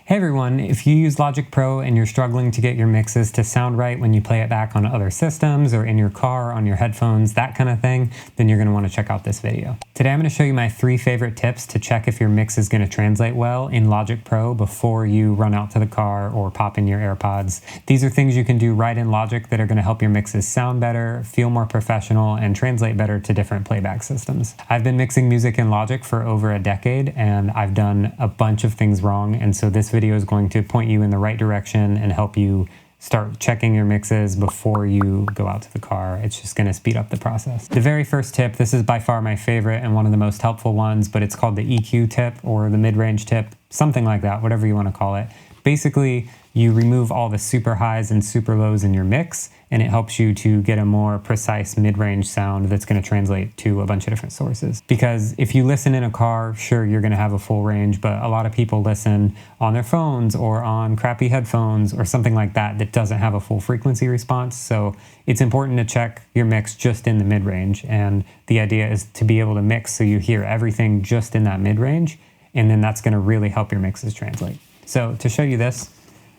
Hey everyone, if you use Logic Pro and you're struggling to get your mixes to sound right when you play it back on other systems or in your car, on your headphones, that kind of thing, then you're going to want to check out this video. Today I'm going to show you my 3 favorite tips to check if your mix is going to translate well in Logic Pro before you run out to the car or pop in your AirPods. These are things you can do right in Logic that are going to help your mixes sound better, feel more professional, and translate better to different playback systems. I've been mixing music in Logic for over a decade and I've done a bunch of things wrong, and so this video is going to point you in the right direction and help you start checking your mixes before you go out to the car. It's just going to speed up the process. The very first tip, this is by far my favorite and one of the most helpful ones, but it's called the EQ tip or the mid-range tip, something like that, whatever you want to call it. Basically, you remove all the super highs and super lows in your mix, and it helps you to get a more precise mid-range sound that's going to translate to a bunch of different sources. Because if you listen in a car, sure, you're going to have a full range, but a lot of people listen on their phones or on crappy headphones or something like that that doesn't have a full frequency response. So it's important to check your mix just in the mid-range, and the idea is to be able to mix so you hear everything just in that mid-range, and then that's going to really help your mixes translate. So to show you this,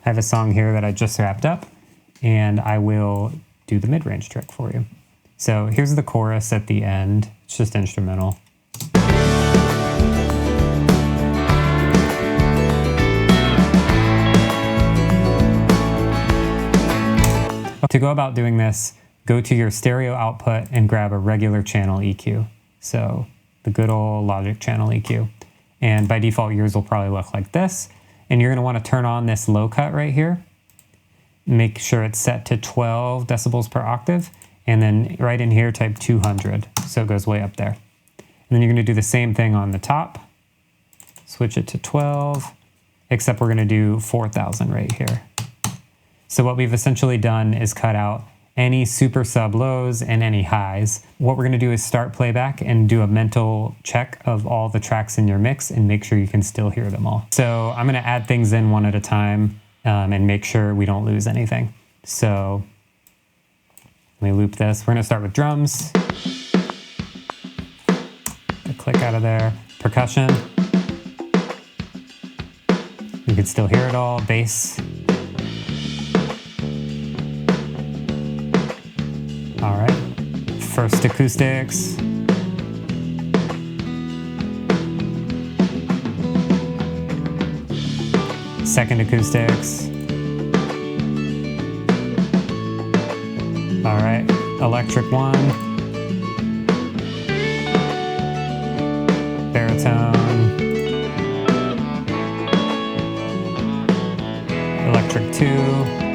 I have a song here that I just wrapped up, and I will do the mid-range trick for you. So here's the chorus at the end. It's just instrumental. To go about doing this, go to your stereo output and grab a regular channel EQ. So the good old Logic channel EQ. And by default, yours will probably look like this. And you're going to want to turn on this low cut right here. Make sure it's set to 12 decibels per octave. And then right in here, type 200. So it goes way up there. And then you're going to do the same thing on the top. Switch it to 12, except we're going to do 4,000 right here. So what we've essentially done is cut out any super sub lows and any highs. What we're going to do is start playback and do a mental check of all the tracks in your mix and make sure you can still hear them all. So I'm going to add things in one at a time and make sure we don't lose anything. So let me loop this. We're going to start with drums. Click out of there. Percussion. You can still hear it all. Bass. All right, first acoustics. Second acoustics. All right, electric 1. Baritone. Electric 2.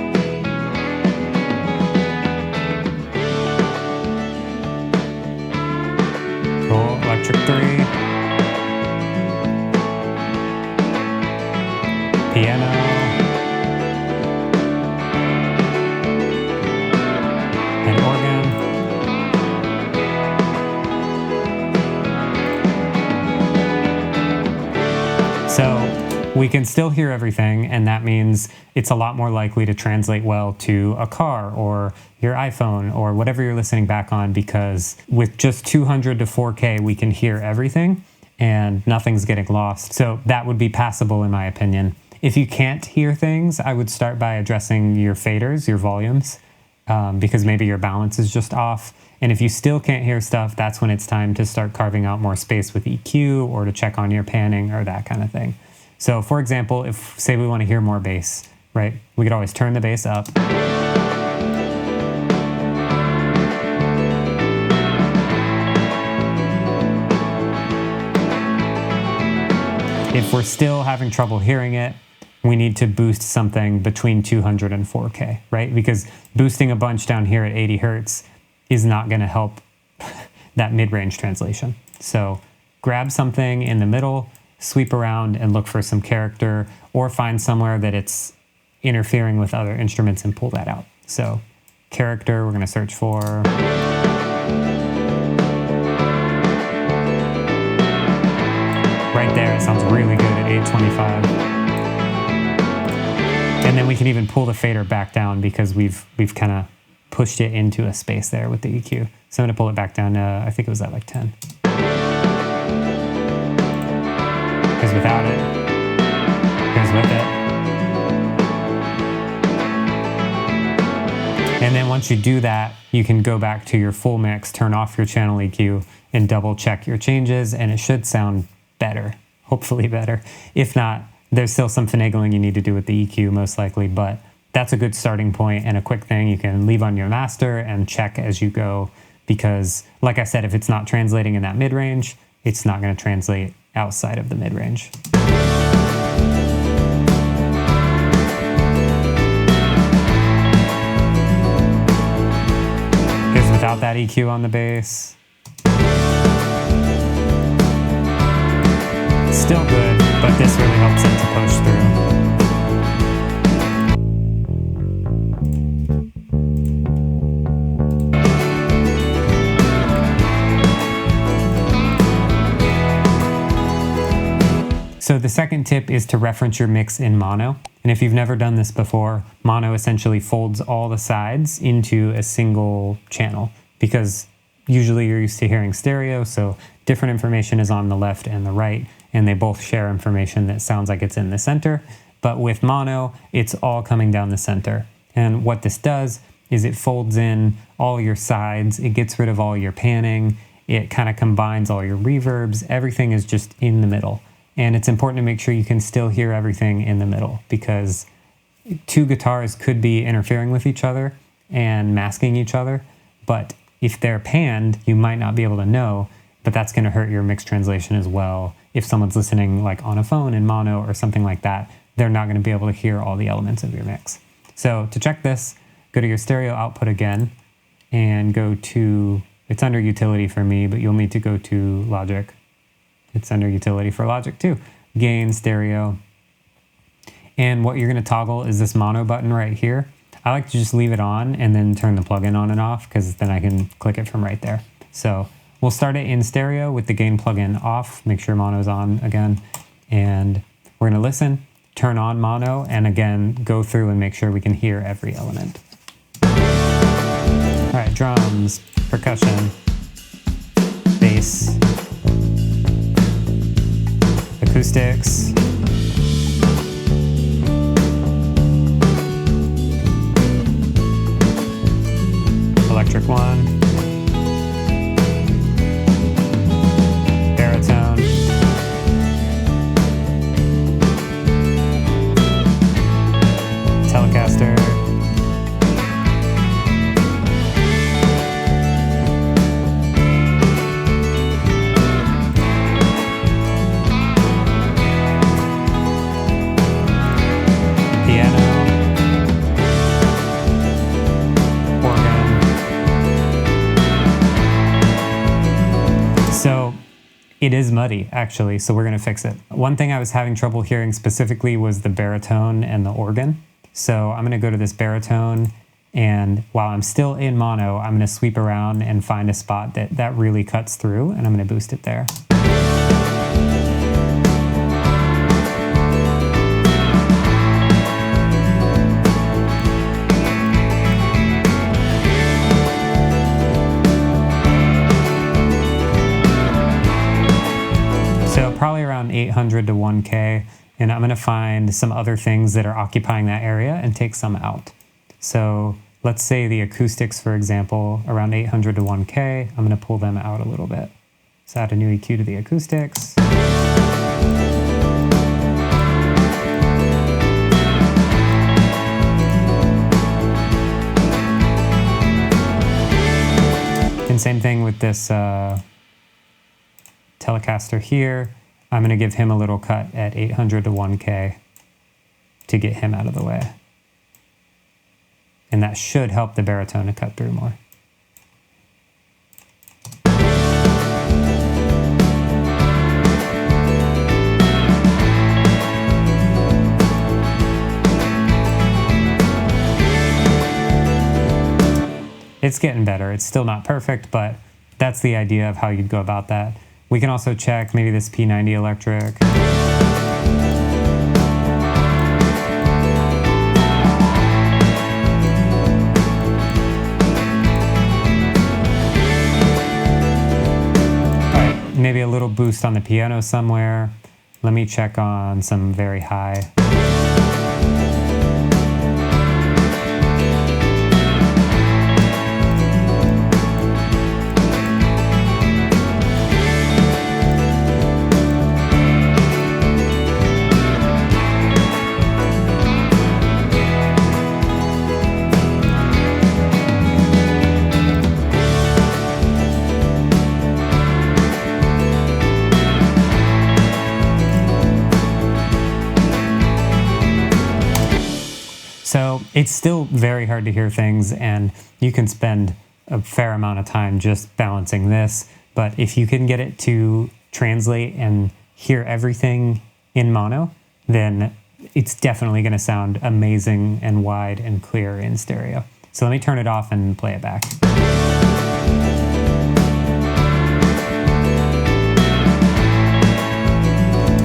Electric 3, piano, and organ. So we can still hear everything, and that means it's a lot more likely to translate well to a car or your iPhone or whatever you're listening back on, because with just 200 to 4K, we can hear everything and nothing's getting lost. So that would be passable in my opinion. If you can't hear things, I would start by addressing your faders, your volumes, because maybe your balance is just off. And if you still can't hear stuff, that's when it's time to start carving out more space with EQ or to check on your panning or that kind of thing. So for example, if say we want to hear more bass, right? We could always turn the bass up. If we're still having trouble hearing it, we need to boost something between 200 and 4K, right? Because boosting a bunch down here at 80 Hertz is not going to help that mid-range translation. So grab something in the middle, sweep around and look for some character, or find somewhere that it's interfering with other instruments and pull that out. So character, we're going to search for. Right there, it sounds really good at 825. And then we can even pull the fader back down because we've kind of pushed it into a space there with the EQ. So I'm going to pull it back down to, I think it was at like 10. Because without it, here's with it. Once you do that, you can go back to your full mix, turn off your channel EQ, and double check your changes, and it should sound better, hopefully better. If not, there's still some finagling you need to do with the EQ most likely, but that's a good starting point and a quick thing you can leave on your master and check as you go, because like I said, if it's not translating in that mid-range, it's not going to translate outside of the mid-range. Here's without that EQ on the bass. Still good, but this really helps it to push through. So the second tip is to reference your mix in mono. And if you've never done this before, mono essentially folds all the sides into a single channel, because usually you're used to hearing stereo, so different information is on the left and the right, and they both share information that sounds like it's in the center. But with mono, it's all coming down the center. And what this does is it folds in all your sides, it gets rid of all your panning, it kind of combines all your reverbs, everything is just in the middle. And it's important to make sure you can still hear everything in the middle, because two guitars could be interfering with each other and masking each other, but if they're panned, you might not be able to know, but that's going to hurt your mix translation as well. If someone's listening like on a phone in mono or something like that, they're not going to be able to hear all the elements of your mix. So to check this, go to your stereo output again and go to, it's under utility for me, but you'll need to go to Logic. It's under utility for Logic too. Gain, stereo. And what you're going to toggle is this mono button right here. I like to just leave it on and then turn the plugin on and off, because then I can click it from right there. So we'll start it in stereo with the gain plugin off. Make sure mono's on again. And we're going to listen, turn on mono, and again, go through and make sure we can hear every element. All right, drums, percussion, bass, acoustics, electric one, baritone, Telecaster, So it is muddy, actually, so we're going to fix it. One thing I was having trouble hearing specifically was the baritone and the organ. So I'm going to go to this baritone, and while I'm still in mono, I'm going to sweep around and find a spot that really cuts through, and I'm going to boost it there. Probably around 800 to 1K, and I'm going to find some other things that are occupying that area and take some out. So let's say the acoustics, for example, around 800 to 1K, I'm going to pull them out a little bit. So add a new EQ to the acoustics. And same thing with this Telecaster here. I'm going to give him a little cut at 800 to 1K to get him out of the way. And that should help the baritone to cut through more. It's getting better. It's still not perfect, but that's the idea of how you'd go about that. We can also check maybe this P90 electric. All right, maybe a little boost on the piano somewhere. Let me check on some very high. So it's still very hard to hear things, and you can spend a fair amount of time just balancing this. But if you can get it to translate and hear everything in mono, then it's definitely going to sound amazing and wide and clear in stereo. So let me turn it off and play it back.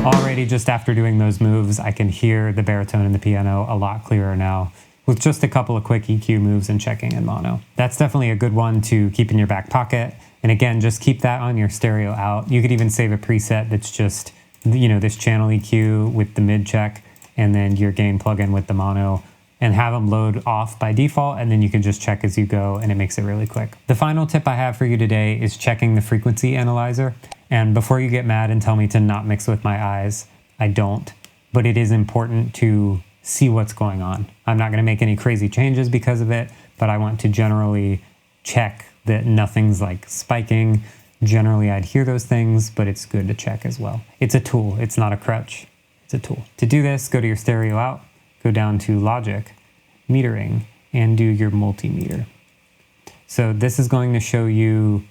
Already, just after doing those moves, I can hear the baritone and the piano a lot clearer now with just a couple of quick EQ moves and checking in mono. That's definitely a good one to keep in your back pocket. And again, just keep that on your stereo out. You could even save a preset that's just, this channel EQ with the mid check and then your gain plugin with the mono, and have them load off by default, and then you can just check as you go, and it makes it really quick. The final tip I have for you today is checking the frequency analyzer. And before you get mad and tell me to not mix with my eyes, I don't, but it is important to see what's going on. I'm not gonna make any crazy changes because of it, but I want to generally check that nothing's like spiking. Generally, I'd hear those things, but it's good to check as well. It's a tool, it's not a crutch, it's a tool. To do this, go to your stereo out, go down to Logic, Metering, and do your multimeter. So this is going to show you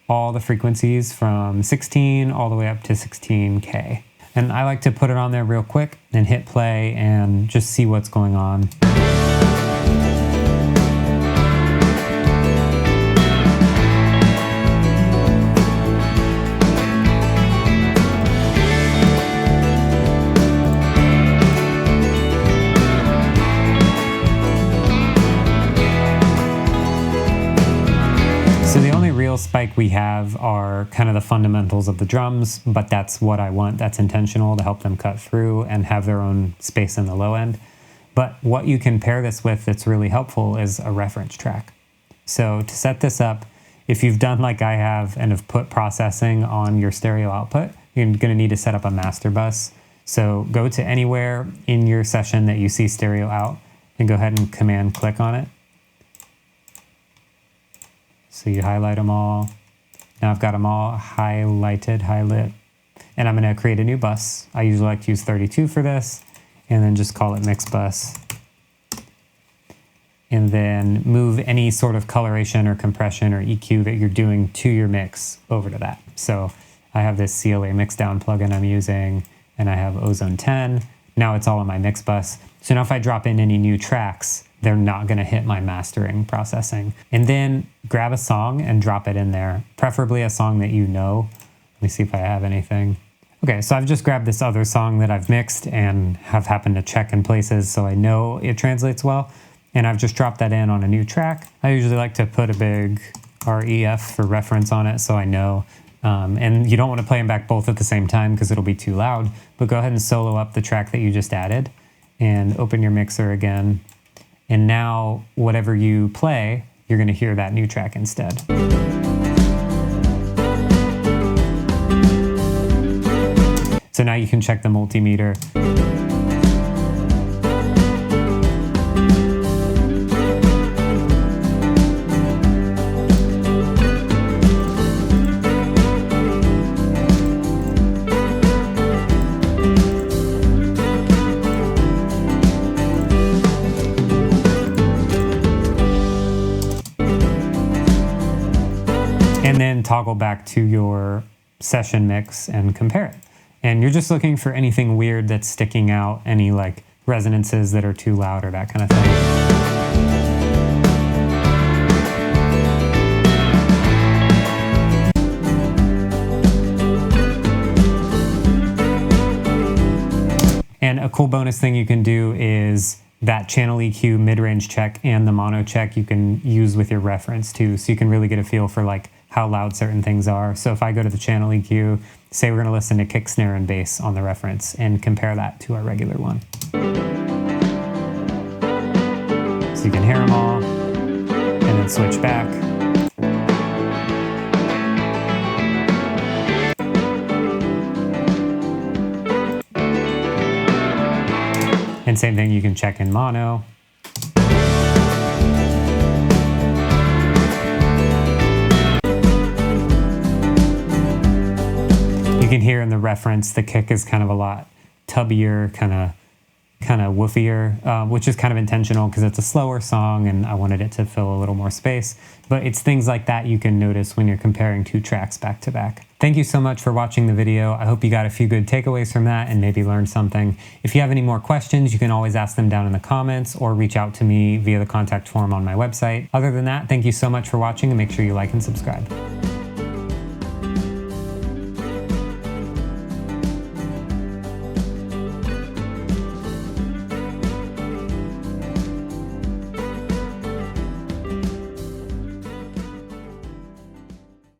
all the frequencies from 16 all the way up to 16K. And I like to put it on there real quick and hit play and just see what's going on. So the only real spike we have are kind of the fundamentals of the drums, but that's what I want. That's intentional to help them cut through and have their own space in the low end. But what you can pair this with that's really helpful is a reference track. So to set this up, if you've done like I have and have put processing on your stereo output, you're going to need to set up a master bus. So go to anywhere in your session that you see stereo out and go ahead and command click on it. So you highlight them all. Now I've got them all highlighted, highlit, and I'm gonna create a new bus. I usually like to use 32 for this, and then just call it mix bus. And then move any sort of coloration or compression or EQ that you're doing to your mix over to that. So I have this CLA mixdown plugin I'm using, and I have Ozone 10. Now it's all on my mix bus. So now if I drop in any new tracks, they're not gonna hit my mastering processing. And then grab a song and drop it in there, preferably a song that you know. Let me see if I have anything. Okay, so I've just grabbed this other song that I've mixed and have happened to check in places so I know it translates well. And I've just dropped that in on a new track. I usually like to put a big REF for reference on it so I know. And you don't wanna play them back both at the same time because it'll be too loud, but go ahead and solo up the track that you just added and open your mixer again. And now whatever you play, you're gonna hear that new track instead. So now you can check the multimeter. And then toggle back to your session mix and compare it. And you're just looking for anything weird that's sticking out, any like resonances that are too loud or that kind of thing. And a cool bonus thing you can do is that channel EQ, mid-range check, and the mono check you can use with your reference too. So you can really get a feel for like how loud certain things are. So if I go to the channel EQ, say we're gonna listen to kick, snare, and bass on the reference and compare that to our regular one. So you can hear them all and then switch back. And same thing, you can check in mono. You can hear in the reference, the kick is kind of a lot tubbier, kind of kind of woofier, which is kind of intentional because it's a slower song and I wanted it to fill a little more space. But it's things like that you can notice when you're comparing two tracks back to back. Thank you so much for watching the video. I hope you got a few good takeaways from that and maybe learned something. If you have any more questions, you can always ask them down in the comments or reach out to me via the contact form on my website. Other than that, thank you so much for watching and make sure you like and subscribe.